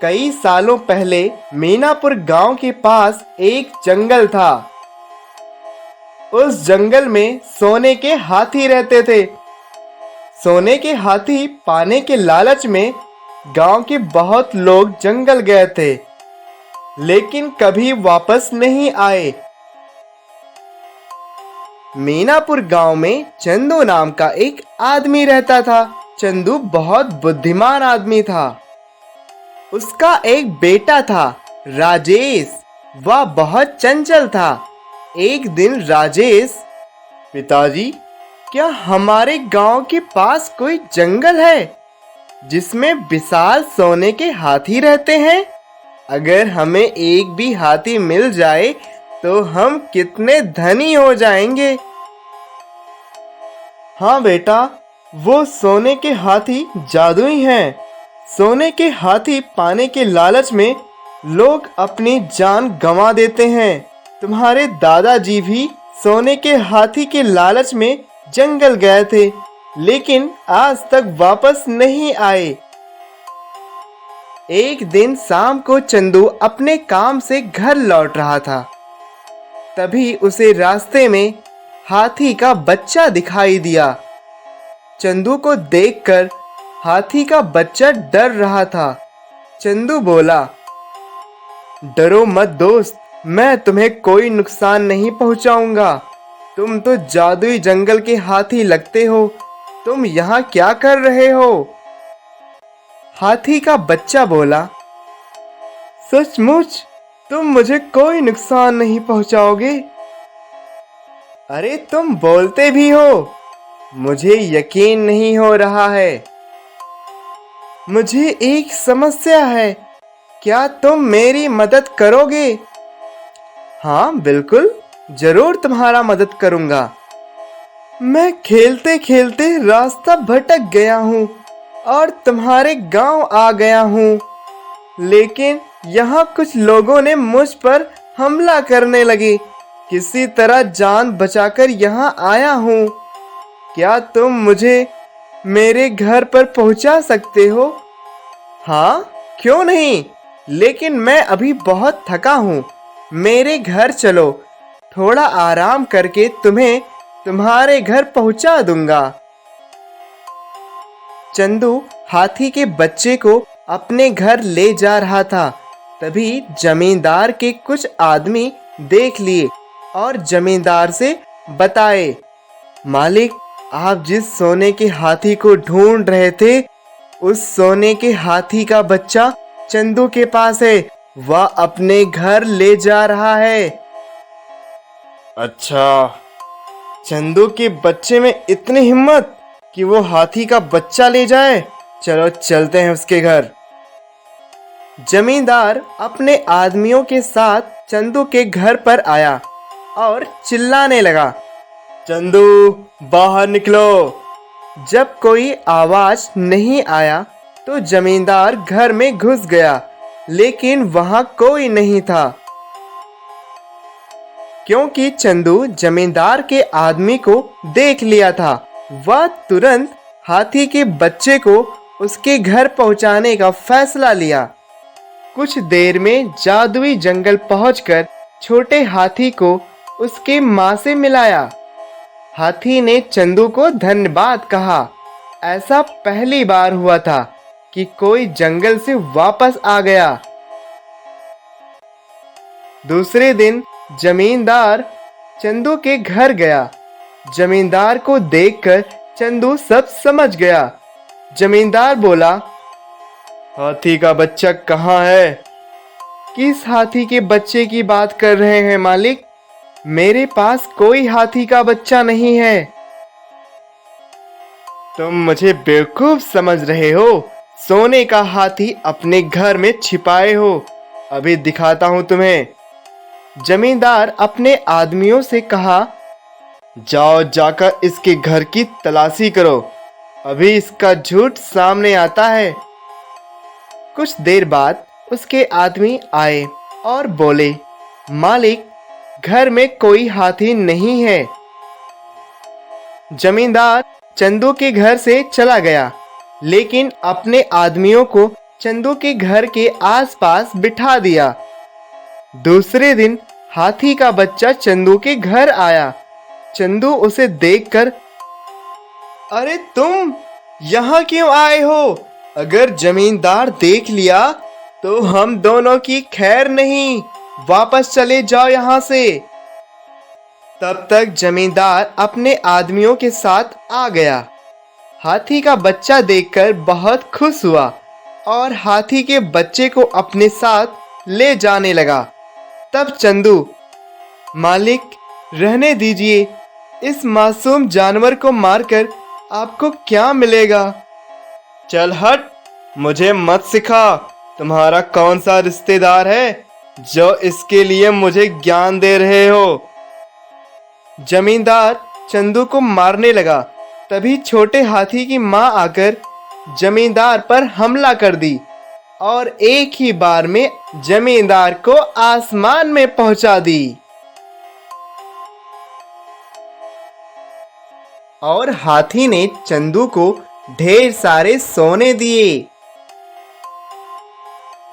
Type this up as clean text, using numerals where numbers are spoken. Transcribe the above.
कई सालों पहले मीनापुर गांव के पास एक जंगल था। उस जंगल में सोने के हाथी रहते थे। सोने के हाथी पाने के लालच में गांव के बहुत लोग जंगल गए थे, लेकिन कभी वापस नहीं आए। मीनापुर गांव में चंदू नाम का एक आदमी रहता था। चंदू बहुत बुद्धिमान आदमी था। उसका एक बेटा था, राजेश। वह बहुत चंचल था। एक दिन राजेश, पिताजी, क्या हमारे गांव के पास कोई जंगल है जिसमें विशाल सोने के हाथी रहते हैं? अगर हमें एक भी हाथी मिल जाए तो हम कितने धनी हो जाएंगे। हाँ बेटा, वो सोने के हाथी जादुई हैं। सोने के हाथी पाने के लालच में लोग अपनी जान गंवा देते हैं। तुम्हारे दादाजी भी सोने के हाथी के लालच में जंगल गए थे, लेकिन आज तक वापस नहीं आए। एक दिन शाम को चंदू अपने काम से घर लौट रहा था। तभी उसे रास्ते में हाथी का बच्चा दिखाई दिया। चंदू को देखकर हाथी का बच्चा डर रहा था। चंदू बोला, डरो मत दोस्त, मैं तुम्हें कोई नुकसान नहीं पहुंचाऊंगा। तुम तो जादुई जंगल के हाथी लगते हो। तुम यहाँ क्या कर रहे हो? हाथी का बच्चा बोला, सचमुच तुम मुझे कोई नुकसान नहीं पहुंचाओगे? अरे तुम बोलते भी हो, मुझे यकीन नहीं हो रहा है। मुझे एक समस्या है, क्या तुम मेरी मदद करोगे? हाँ बिल्कुल, जरूर तुम्हारा मदद करूंगा। मैं खेलते खेलते रास्ता भटक गया हूँ और तुम्हारे गांव आ गया हूँ, लेकिन यहाँ कुछ लोगों ने मुझ पर हमला करने लगे। किसी तरह जान बचाकर यहाँ आया हूँ। क्या तुम मुझे मेरे घर पर पहुँचा सकते हो? हाँ, क्यों नहीं, लेकिन मैं अभी बहुत थका हूँ। मेरे घर चलो, थोड़ा आराम करके तुम्हें तुम्हारे घर पहुँचा दूंगा। चंदू हाथी के बच्चे को अपने घर ले जा रहा था। तभी जमींदार के कुछ आदमी देख लिए और जमींदार से बताए, मालिक, आप जिस सोने के हाथी को ढूंढ रहे थे, उस सोने के हाथी का बच्चा चंदू के पास है। वह अपने घर ले जा रहा है। अच्छा, चंदू के बच्चे में इतनी हिम्मत कि वो हाथी का बच्चा ले जाए। चलो चलते हैं उसके घर। जमींदार अपने आदमियों के साथ चंदू के घर पर आया और चिल्लाने लगा, चंदू बाहर निकलो। जब कोई आवाज नहीं आया तो जमींदार घर में घुस गया, लेकिन वहां कोई नहीं था, क्योंकि चंदू जमींदार के आदमी को देख लिया था। वह तुरंत हाथी के बच्चे को उसके घर पहुंचाने का फैसला लिया। कुछ देर में जादुई जंगल पहुंचकर छोटे हाथी को उसके माँ से मिलाया। हाथी ने चंदू को धन्यवाद कहा। ऐसा पहली बार हुआ था कि कोई जंगल से वापस आ गया। दूसरे दिन जमींदार चंदू के घर गया। जमींदार को देखकर चंदू सब समझ गया। जमींदार बोला, हाथी का बच्चा कहाँ है? किस हाथी के बच्चे की बात कर रहे हैं मालिक? मेरे पास कोई हाथी का बच्चा नहीं है। तुम मुझे बेवकूफ समझ रहे हो। सोने का हाथी अपने घर में छिपाए हो। अभी दिखाता हूं तुम्हें। जमींदार अपने आदमियों से कहा, जाओ जाकर इसके घर की तलाशी करो। अभी इसका झूठ सामने आता है। कुछ देर बाद उसके आदमी आए और बोले, मालिक, घर में कोई हाथी नहीं है। जमींदार चंदू के घर से चला गया, लेकिन अपने आदमियों को चंदू के घर के आसपास बिठा दिया। दूसरे दिन हाथी का बच्चा चंदू के घर आया। चंदू उसे देखकर, अरे तुम यहाँ क्यों आए हो? अगर जमींदार देख लिया तो हम दोनों की खैर नहीं। वापस चले जाओ यहाँ से। तब तक जमींदार अपने आदमियों के साथ आ गया। हाथी का बच्चा देखकर बहुत खुश हुआ और हाथी के बच्चे को अपने साथ ले जाने लगा। तब चंदू, मालिक रहने दीजिए, इस मासूम जानवर को मारकर आपको क्या मिलेगा? चल हट, मुझे मत सिखा। तुम्हारा कौन सा रिश्तेदार है जो इसके लिए मुझे ज्ञान दे रहे हो? जमींदार चंदू को मारने लगा। तभी छोटे हाथी की मां आकर जमींदार पर हमला कर दी और एक ही बार में जमींदार को आसमान में पहुंचा दी। और हाथी ने चंदू को ढेर सारे सोने दिए।